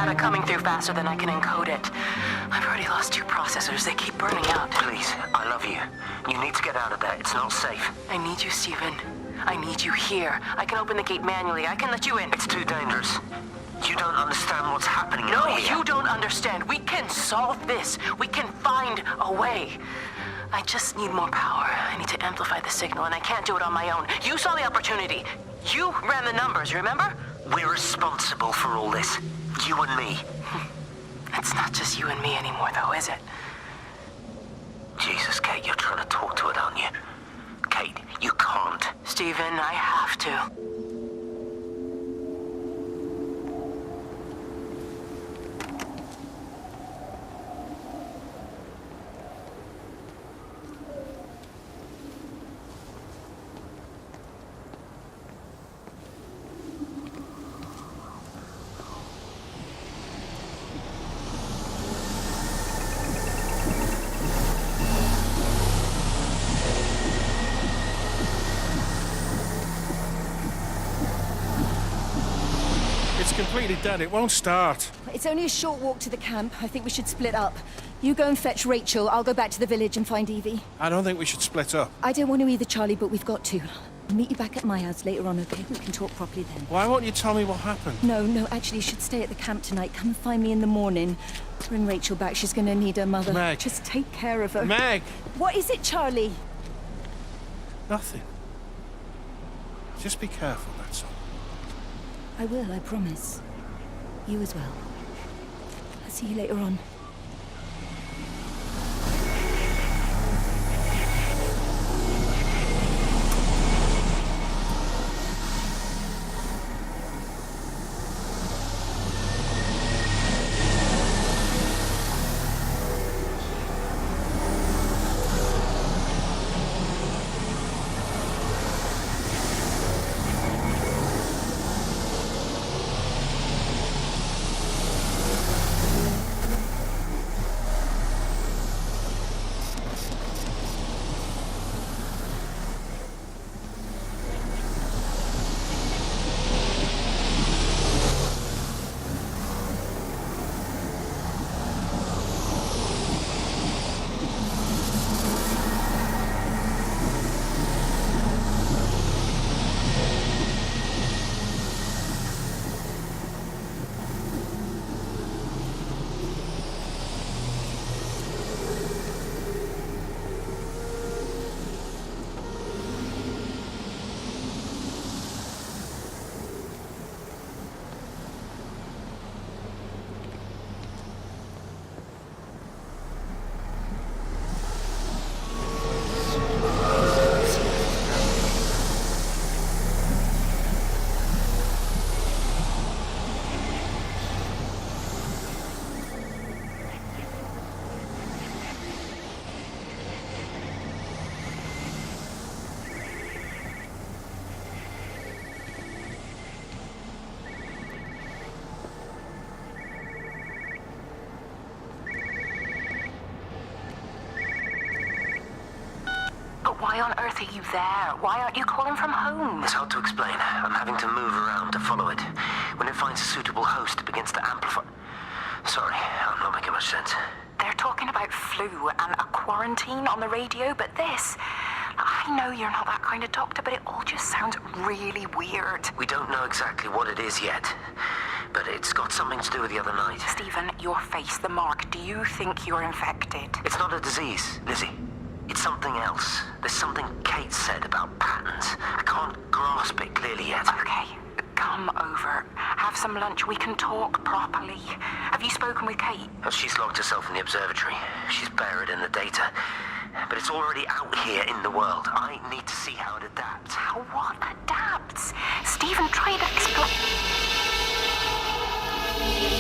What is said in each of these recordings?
data coming through faster than I can encode it. I've already lost 2 processors. They keep burning out. Please, I love you. You need to get out of there. It's not safe. I need you, Stephen. I need you here. I can open the gate manually. I can let you in. It's too dangerous. You don't understand what's happening No, out here. you don't understand. We can solve this. We can find a way. I just need more power. I need to amplify the signal, and I can't do it on my own. You saw the opportunity. You ran the numbers, remember? We're responsible for all this. You and me. It's not just you and me anymore, though, is it? Jesus, Kate, you're trying to talk to it, aren't you? Kate, you can't. Stephen, I have to. Completely dead. It won't start. It's only a short walk to the camp. I think we should split up. You go and fetch Rachel. I'll go back to the village and find Evie. I don't think we should split up. I don't want to either, Charlie, but we've got to. I'll meet you back at my house later on, okay? We can talk properly then. Why won't you tell me what happened? No, actually, you should stay at the camp tonight. Come and find me in the morning. Bring Rachel back. She's going to need her mother. Meg. Just take care of her. Meg! What is it, Charlie? Nothing. Just be careful, that's all. I will, I promise. You as well. I'll see you later on. Why on earth are you there? Why aren't you calling from home? It's hard to explain. I'm having to move around to follow it. When it finds a suitable host, it begins to amplify. Sorry, I'm not making much sense. They're talking about flu and a quarantine on the radio, but this... I know you're not that kind of doctor, but it all just sounds really weird. We don't know exactly what it is yet, but it's got something to do with the other night. Stephen, your face, the mark, do you think you're infected? It's not a disease, Lizzie. It's something else. There's something Kate said about patterns. I can't grasp it clearly yet. Okay, come over. Have some lunch. We can talk properly. Have you spoken with Kate? She's locked herself in the observatory. She's buried in the data. But it's already out here in the world. I need to see how it adapts. How what adapts? Stephen, try to explain.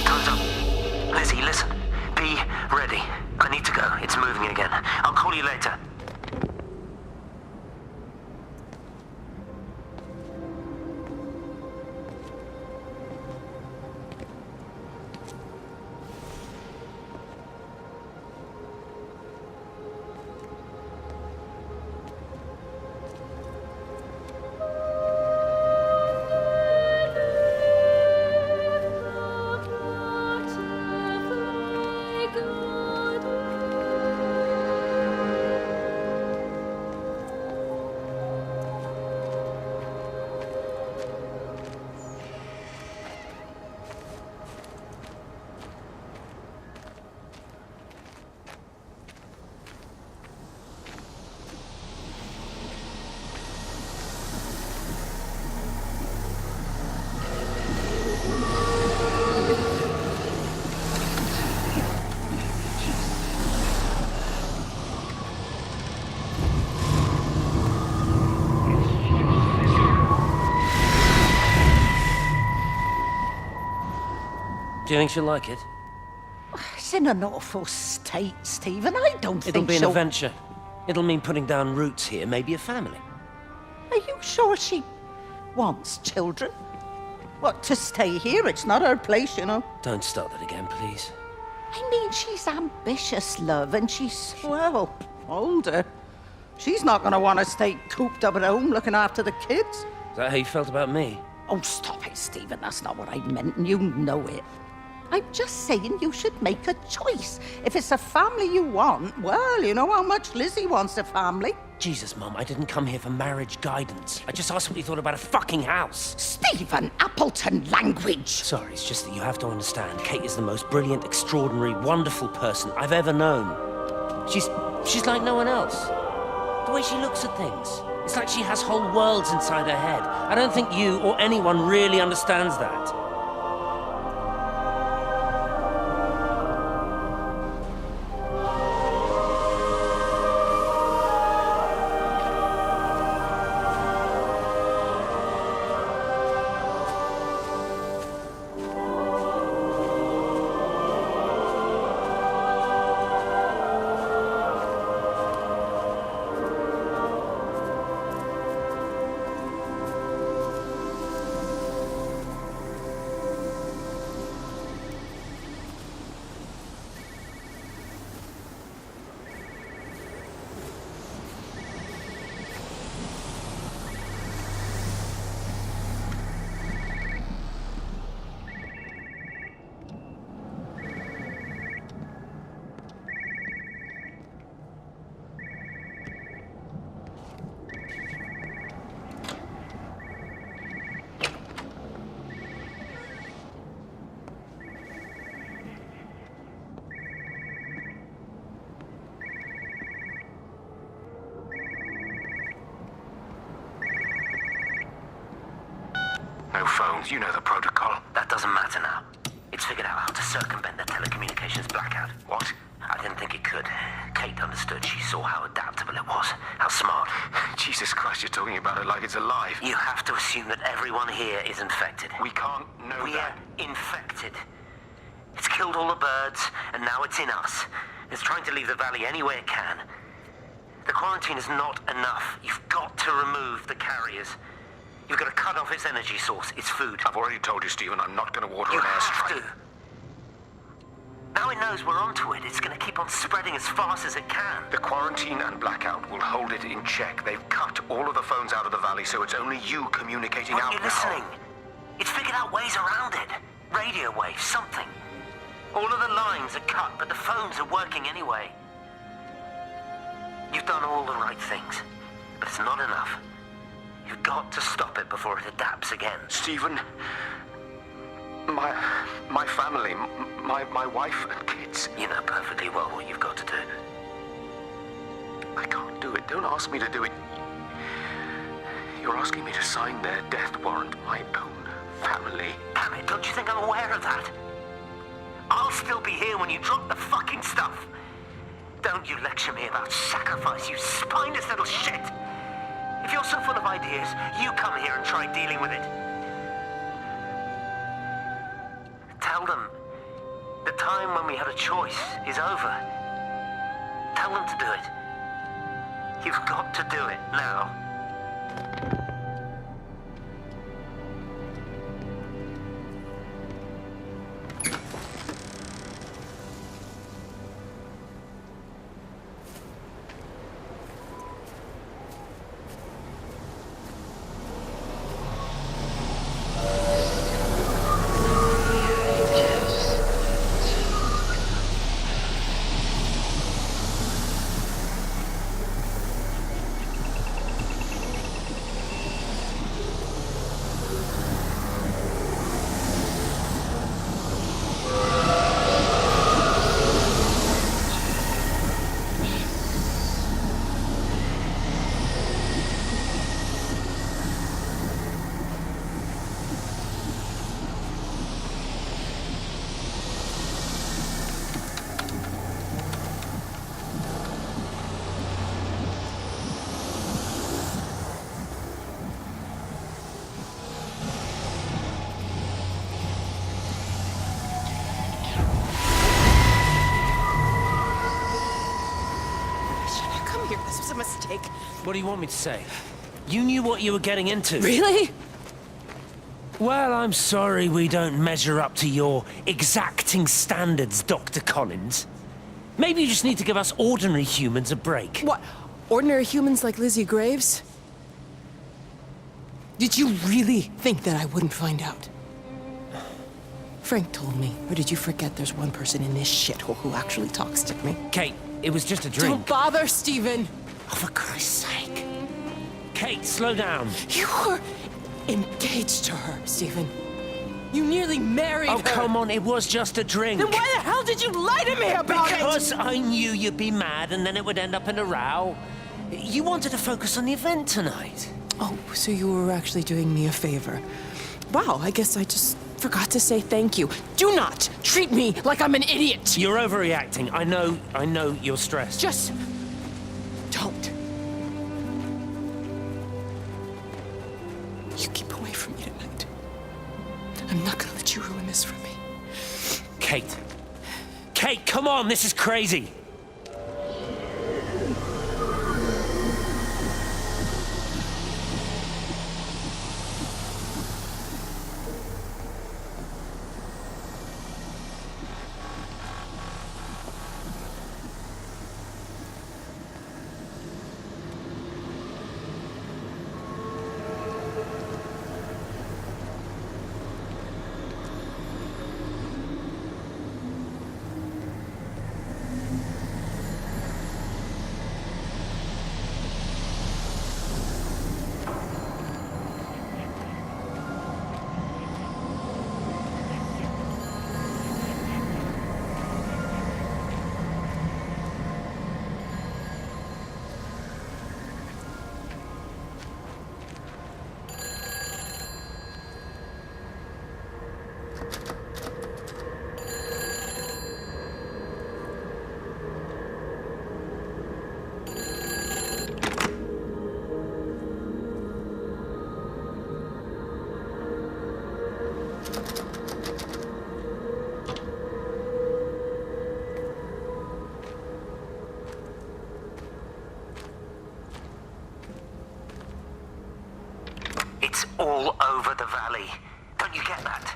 Time's up. Lizzie, listen. Be ready. I need to go. It's moving again. I'll call you later. Do you think she'll like it? It's in an awful state, Stephen. I don't It'll think be an she'll... adventure. It'll mean putting down roots here, maybe a family. Are you sure she wants children? What, to stay here? It's not her place, you know. Don't start that again, please. I mean, she's ambitious, love, and she's, well, older. She's not going to want to stay cooped up at home looking after the kids. Is that how you felt about me? Oh, stop it, Stephen. That's not what I meant, and you know it. I'm just saying you should make a choice. If it's a family you want, well, you know how much Lizzie wants a family. Jesus, Mum, I didn't come here for marriage guidance. I just asked what you thought about a fucking house. Stephen Appleton language. Sorry, it's just that you have to understand. Kate is the most brilliant, extraordinary, wonderful person I've ever known. She's like no one else. The way she looks at things. It's like she has whole worlds inside her head. I don't think you or anyone really understands that. No phones, you know the protocol. That doesn't matter now. It's figured out how to circumvent the telecommunications blackout. What? I didn't think it could. Kate understood. She saw how adaptable it was. How smart. Jesus Christ, you're talking about it like it's alive. You have to assume that everyone here is infected. We can't know that. We're infected. It's killed all the birds, and now it's in us. It's trying to leave the valley any way it can. The quarantine is not enough. You've got to remove the carriers. You've got to cut off its energy source, its food. I've already told you, Stephen, I'm not going to water an airstrike. You have to. Now it knows we're onto it. It's going to keep on spreading as fast as it can. The quarantine and blackout will hold it in check. They've cut all of the phones out of the valley, so it's only you communicating out now. Aren't you listening? It's figured out ways around it. Radio waves, something. All of the lines are cut, but the phones are working anyway. You've done all the right things, but it's not enough. You've got to stop it before it adapts again. Stephen, my family, my wife and kids. You know perfectly well what you've got to do. I can't do it. Don't ask me to do it. You're asking me to sign their death warrant, my own family. Damn it, don't you think I'm aware of that? I'll still be here when you drop the fucking stuff. Don't you lecture me about sacrifice, you spineless little shit. If you're so full of ideas, you come here and try dealing with it. Tell them the time when we had a choice is over. Tell them to do it. You've got to do it now. here. This was a mistake. What do you want me to say? You knew what you were getting into. Really? Well, I'm sorry we don't measure up to your exacting standards, Dr. Collins. Maybe you just need to give us ordinary humans a break. What? Ordinary humans like Lizzie Graves? Did you really think that I wouldn't find out? Frank told me. Or did you forget there's one person in this shithole who actually talks to me? Kate, it was just a drink. Don't bother, Stephen! Oh, for Christ's sake. Kate, slow down. You were engaged to her, Stephen. You nearly married her. Oh, come on, it was just a drink. Then why the hell did you lie to me about Because I knew you'd be mad and then it would end up in a row. You wanted to focus on the event tonight. Oh, so you were actually doing me a favor. Wow, I guess I just forgot to say thank you. Do not treat me like I'm an idiot. You're overreacting. I know you're stressed. Just don't. You keep away from me tonight. I'm not gonna let you ruin this for me. Kate. Kate, come on, this is crazy. It's all over the valley. Don't you get that?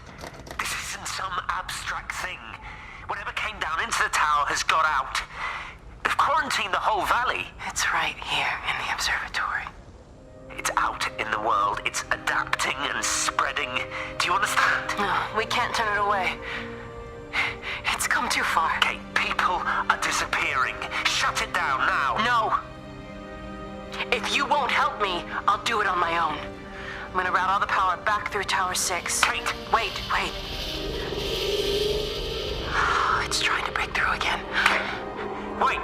This isn't some abstract thing. Whatever came down into the tower has got out. They've quarantined the whole valley. It's right here in the observatory. It's out in the world. It's adapting and spreading. Do you understand? No, we can't turn it away. It's come too far. Kate, people are disappearing. Shut it down now. No. If you won't help me, I'll do it on my own. I'm gonna route all the power back through Tower 6. Kate! Wait. It's trying to break through again. Kate! Wait!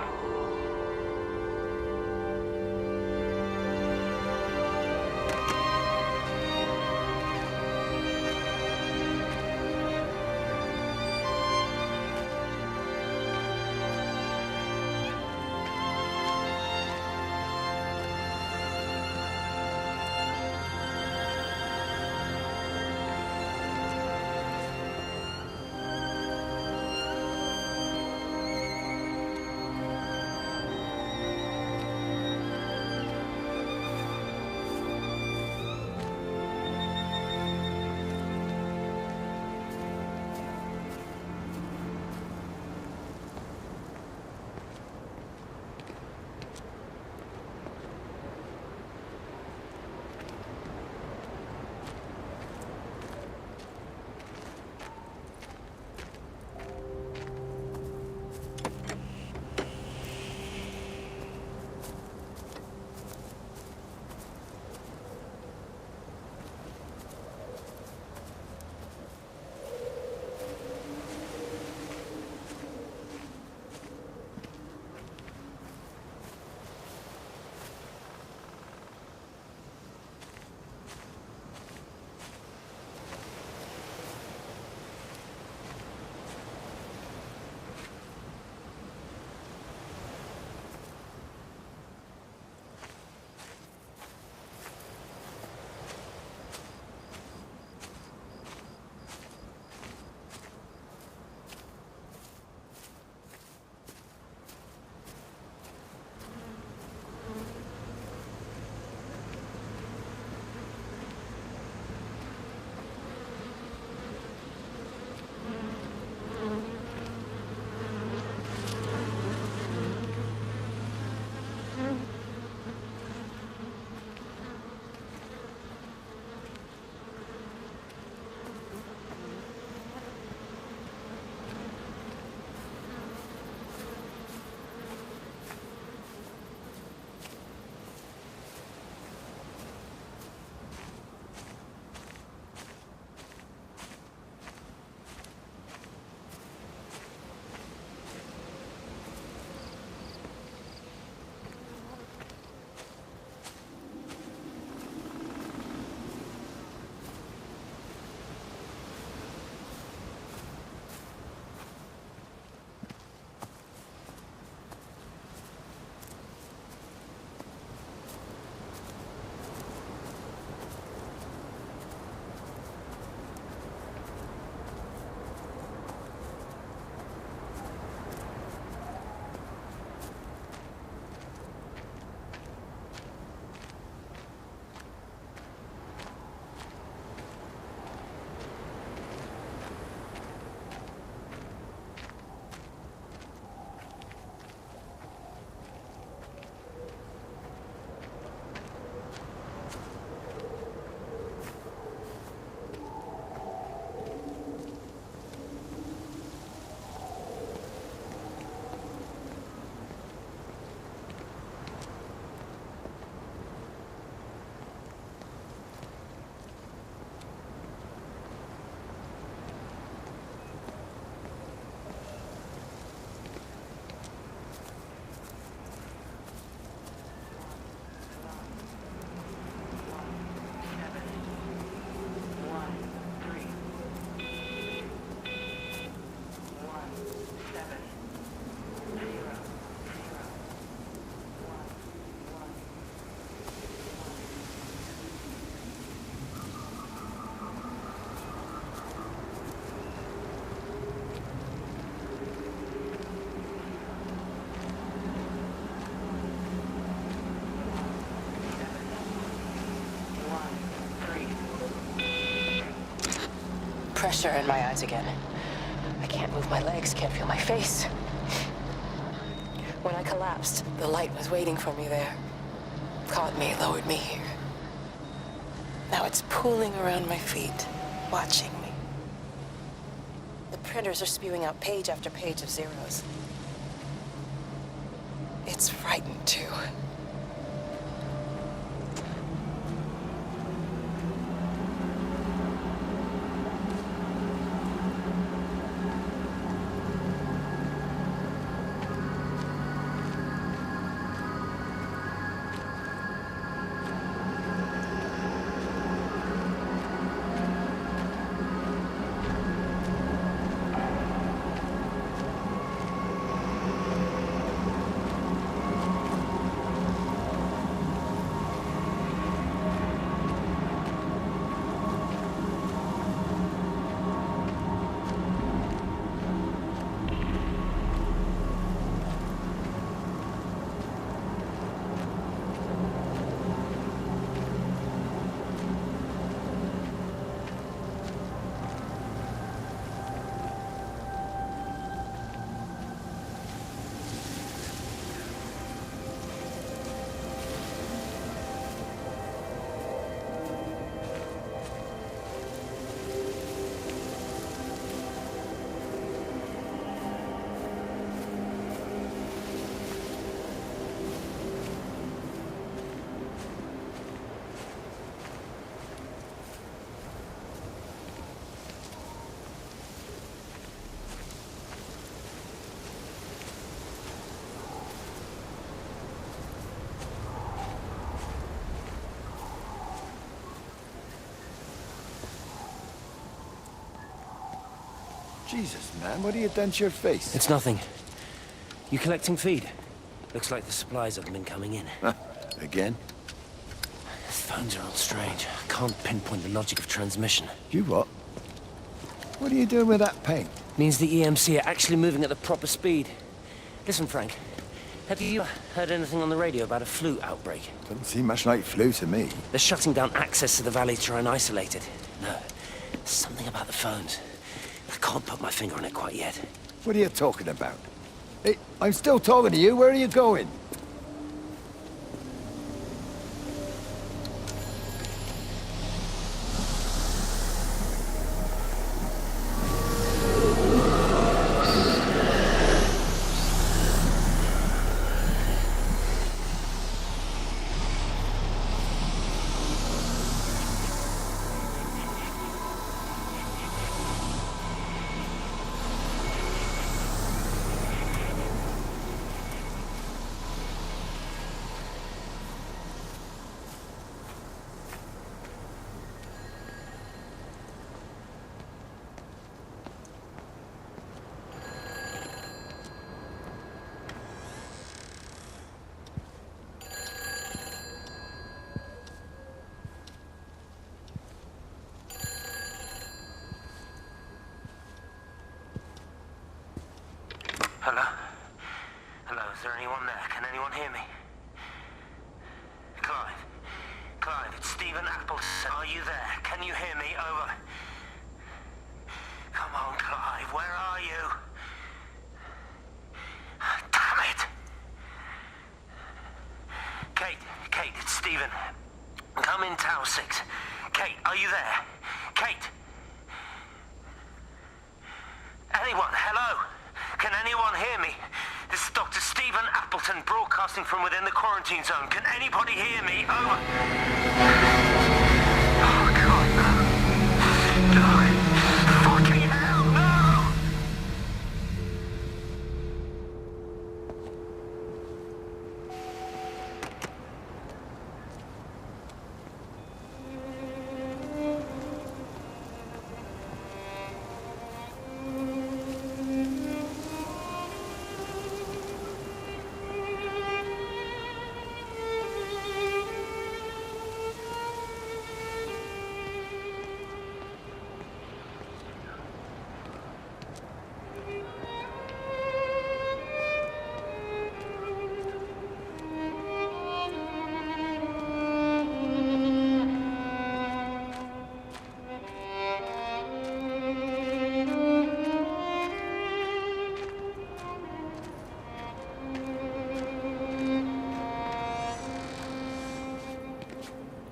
pressure in my eyes again. I can't move my legs, can't feel my face. When I collapsed, the light was waiting for me there. Caught me, lowered me here. Now it's pooling around my feet, watching me. The printers are spewing out page after page of zeros. It's frightened too. Jesus, man, what have you done to your face? It's nothing. You collecting feed? Looks like the supplies haven't been coming in. Again? The phones are all strange. I can't pinpoint the logic of transmission. You what? What are you doing with that paint? Means the EMC are actually moving at the proper speed. Listen, Frank. Have you heard anything on the radio about a flu outbreak? Doesn't seem much like flu to me. They're shutting down access to the valley to try and isolate it. No, there's something about the phones. I can't put my finger on it quite yet. What are you talking about? Hey, I'm still talking to you. Where are you going? Hello? Hello, is there anyone there? Can anyone hear me? Clive? Clive, it's Stephen Appleton. Are you there? Can you hear me? Over. Come on, Clive, where are you? Damn it! Kate, it's Stephen. Come in Tower 6. Kate, are you there? Kate? Anyone? Hello? Can anyone hear me? This is Dr. Stephen Appleton broadcasting from within the quarantine zone. Can anybody hear me? Over. Oh, God, no. No. Fucking hell, no!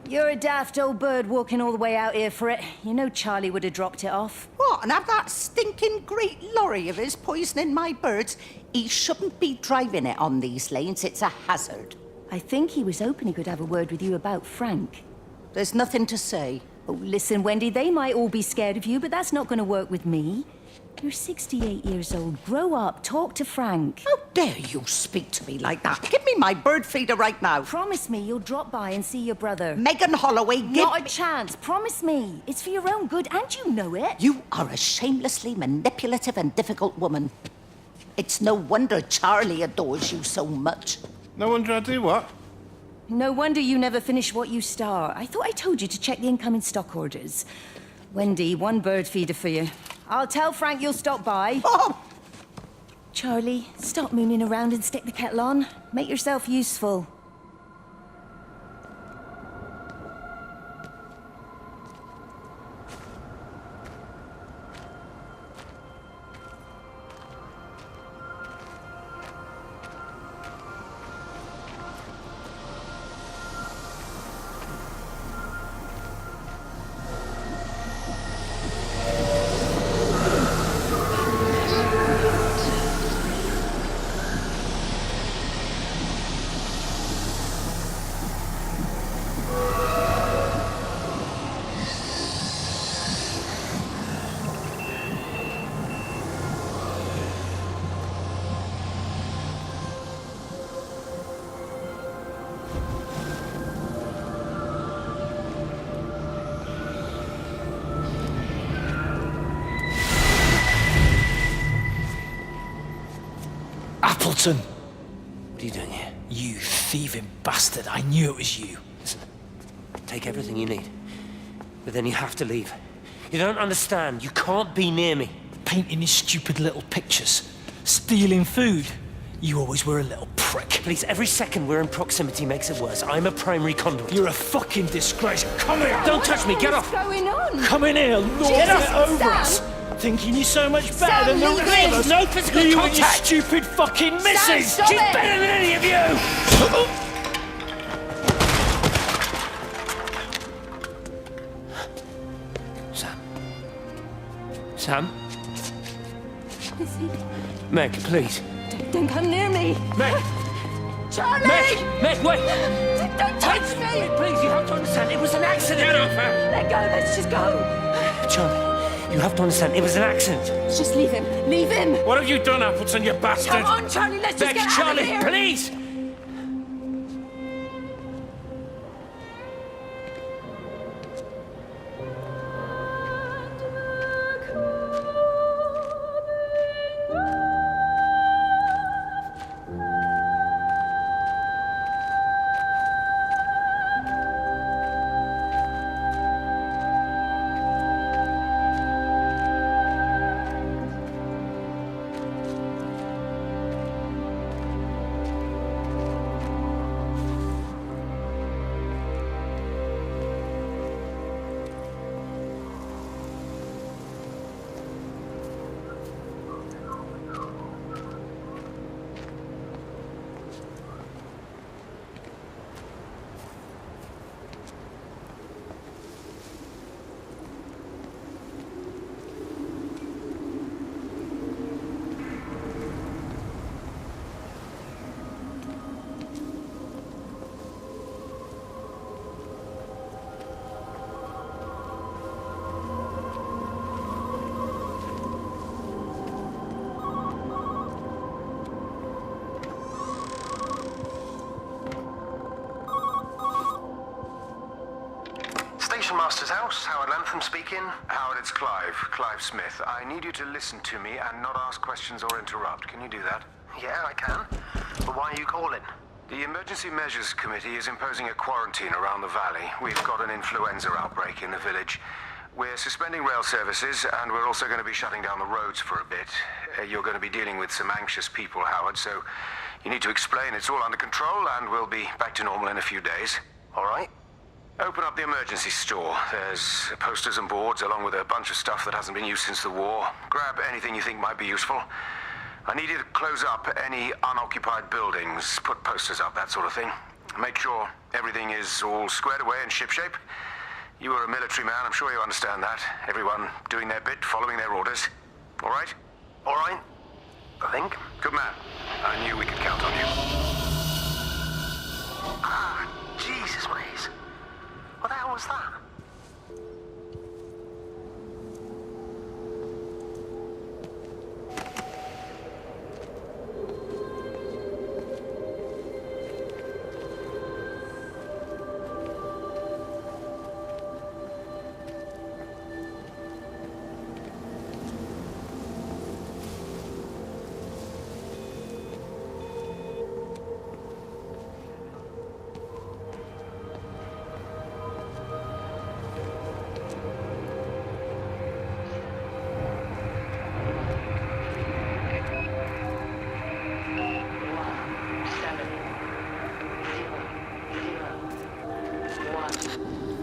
You're a daft old bird walking all the way out here for it. You know Charlie would have dropped it off. What, and have that stinking great lorry of his poisoning my birds? He shouldn't be driving it on these lanes. It's a hazard. I think he was hoping he could have a word with you about Frank. There's nothing to say. Oh, listen, Wendy, they might all be scared of you, but that's not going to work with me. You're 68 years old. Grow up. Talk to Frank. How dare you speak to me like that? Give me my bird feeder right now. Promise me you'll drop by and see your brother. Megan Holloway, give Not a me... chance. Promise me. It's for your own good, and you know it. You are a shamelessly manipulative and difficult woman. It's no wonder Charlie adores you so much. No wonder I do what? No wonder you never finish what you start. I thought I told you to check the incoming stock orders. Wendy, one bird feeder for you. I'll tell Frank you'll stop by. Oh! Charlie, stop mooning around and stick the kettle on. Make yourself useful. Appleton! What are you doing here? You thieving bastard, I knew it was you. Listen, take everything you need, but then you have to leave. You don't understand. You can't be near me. Painting his stupid little pictures. Stealing food. You always were a little prick. Please, every second we're in proximity makes it worse. I'm a primary conduit. You're a fucking disgrace. Come here! Don't touch me! Get off! What's going on? Come in here, lord Jesus, it over Sam! us! Thinking you're so much better Sam, than the leave three of it! us! No physical You and your contact! stupid fucking missus! stop She's it! better than any of you! Sam? Meg, please. Don't come near me. Meg! Charlie! Meg, wait! Don't touch me! Meg, please, you have to understand, it was an accident! Get off her! Let go, let's just go. Charlie, you have to understand, it was an accident. Just leave him. Leave him. What have you done, Appleton, you bastard? Come on, Charlie, let's just Meg, get Charlie, out of here. please! Station Master's house, Howard Lantham speaking. Howard, it's Clive Smith. I need you to listen to me and not ask questions or interrupt. Can you do that? Yeah, I can. But why are you calling? The Emergency Measures Committee is imposing a quarantine around the valley. We've got an influenza outbreak in the village. We're suspending rail services, and we're also going to be shutting down the roads for a bit. You're going to be dealing with some anxious people, Howard, so you need to explain it's all under control, and we'll be back to normal in a few days. All right? Open up the emergency store. There's posters and boards, along with a bunch of stuff that hasn't been used since the war. Grab anything you think might be useful. I need you to close up any unoccupied buildings, put posters up, that sort of thing. Make sure everything is all squared away and shipshape. You are a military man, I'm sure you understand that. Everyone doing their bit, following their orders. All right? All right, I think. Good man. I knew we could count on you. Ah, Jesus, Maze. What the hell was that?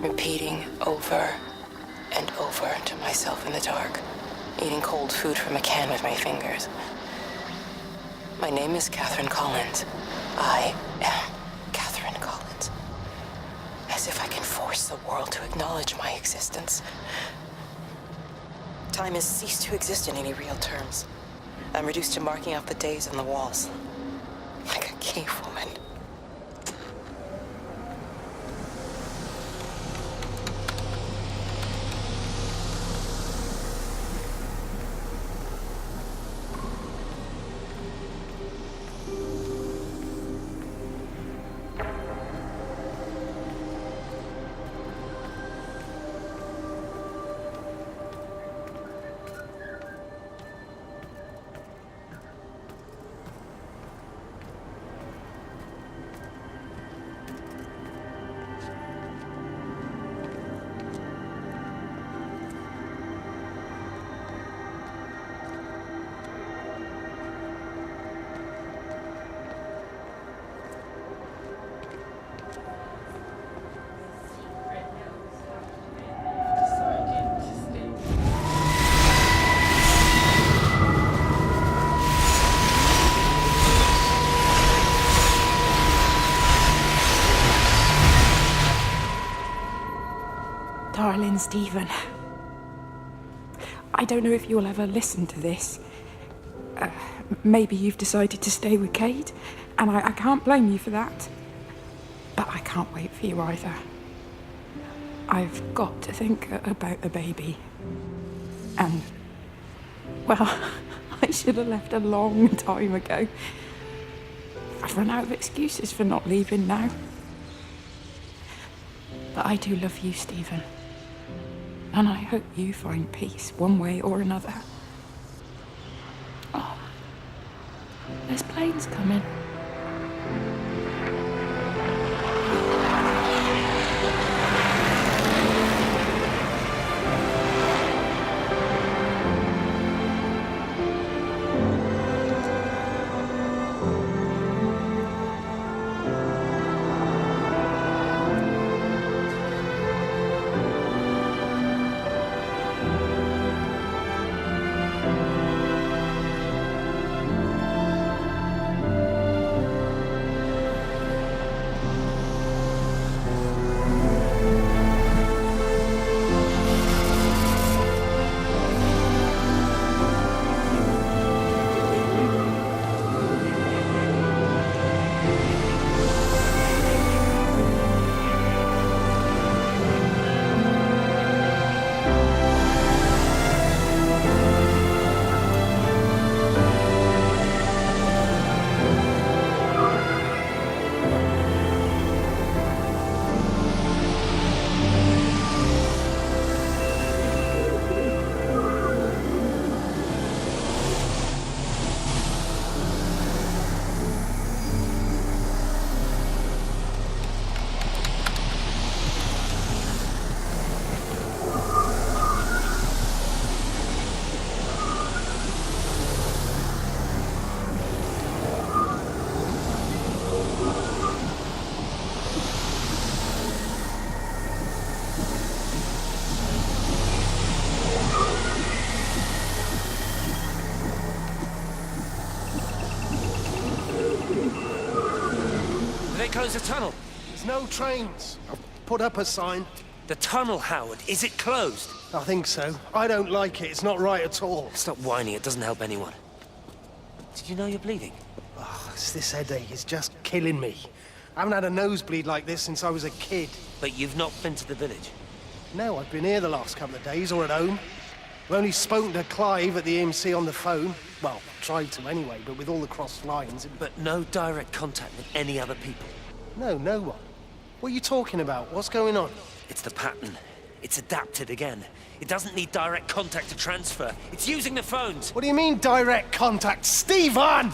Repeating over and over to myself in the dark, eating cold food from a can with my fingers. My name is Catherine Collins. I am Catherine Collins. As if I can force the world to acknowledge my existence. Time has ceased to exist in any real terms. I'm reduced to marking out the days on the walls. Like a cave woman. Darling Stephen, I don't know if you'll ever listen to this. Maybe you've decided to stay with Kate, and I can't blame you for that. But I can't wait for you either. I've got to think about the baby. And, well, I should have left a long time ago. I've run out of excuses for not leaving now. But I do love you, Stephen. And I hope you find peace one way or another. Oh, there's planes coming. Close the tunnel. There's no trains. I've put up a sign. The tunnel, Howard, is it closed? I think so. I don't like it. It's not right at all. Stop whining, it doesn't help anyone. Did you know you're bleeding? Oh, it's this headache. It's just killing me. I haven't had a nosebleed like this since I was a kid. But you've not been to the village? No, I've been here the last couple of days, or at home. I've only spoken to Clive at the EMC on the phone. Well, tried to anyway, but with all the crossed lines... But no direct contact with any other people? No, no one. What are you talking about? What's going on? It's the pattern. It's adapted again. It doesn't need direct contact to transfer. It's using the phones. What do you mean, direct contact? Stephen!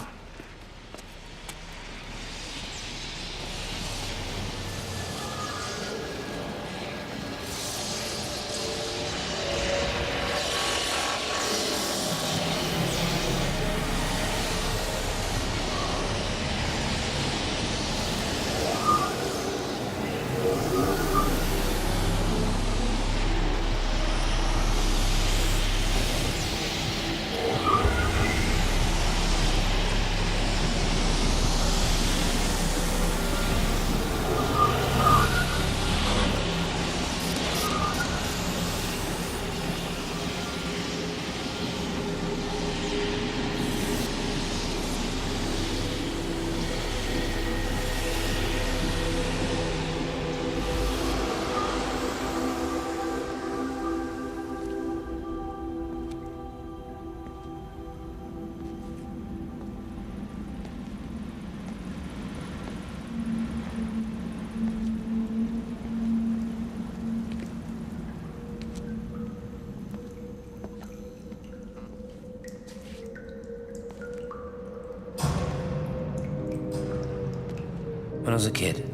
When I was a kid,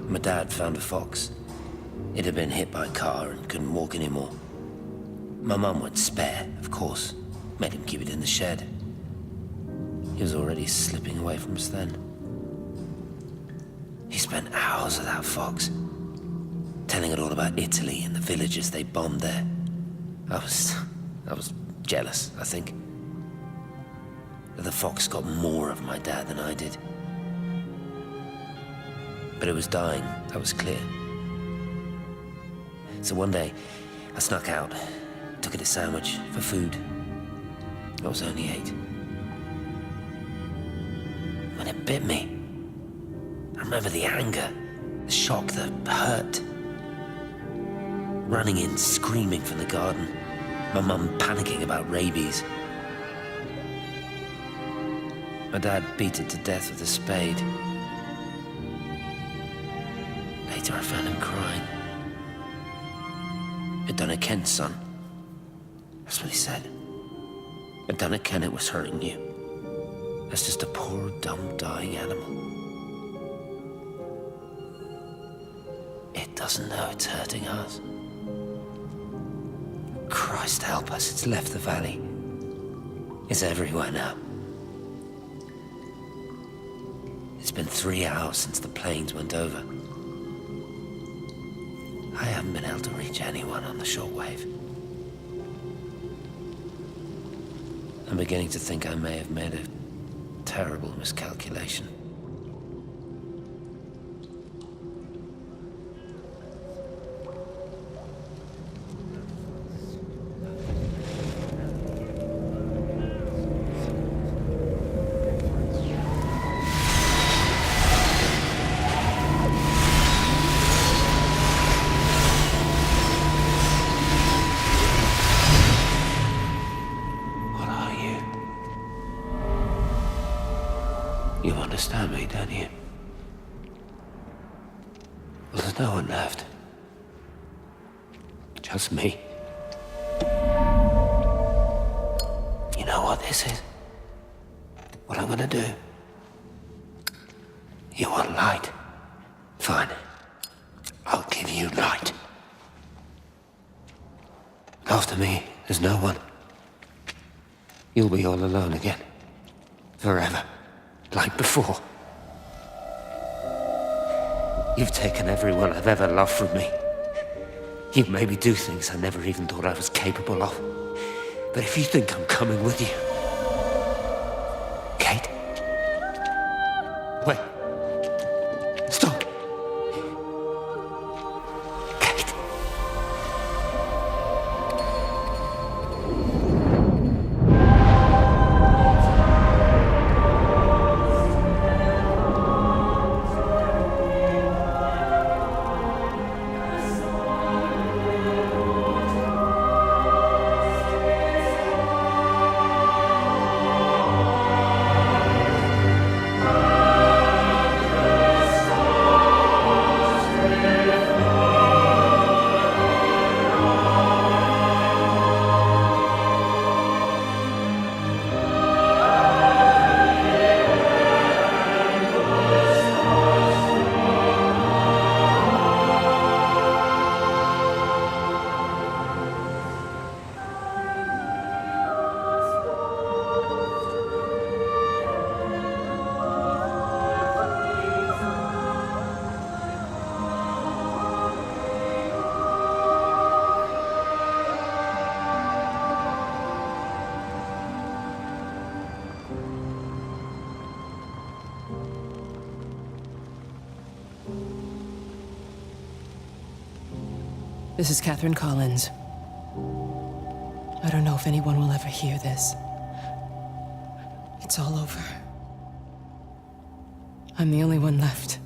my dad found a fox. It had been hit by a car and couldn't walk anymore. My mum went spare, of course. Made him keep it in the shed. He was already slipping away from us then. He spent hours with that fox, telling it all about Italy and the villages they bombed there. I was jealous, I think. But the fox got more of my dad than I did. But it was dying, that was clear. So one day, I snuck out, took it a sandwich for food. I was only 8. When it bit me, I remember the anger, the shock, the hurt. Running in, screaming from the garden, my mum panicking about rabies. My dad beat it to death with a spade. Later I found him crying. I'd done it, Ken's son. That's what he said. I'd done it, Ken, it was hurting you. That's just a poor, dumb, dying animal. It doesn't know it's hurting us. Christ help us, it's left the valley. It's everywhere now. It's been 3 hours since the planes went over. I haven't been able to reach anyone on the shortwave. I'm beginning to think I may have made a terrible miscalculation. You understand me, don't you? Well, there's no one left. Just me. You know what this is? What I'm gonna do? You want light? Fine. I'll give you light. After me, there's no one. You'll be all alone again. Forever. Like before. You've taken everyone I've ever loved from me. You've made me do things I never even thought I was capable of. But if you think I'm coming with you... Kate? Wait. Stop. This is Catherine Collins. I don't know if anyone will ever hear this. It's all over. I'm the only one left.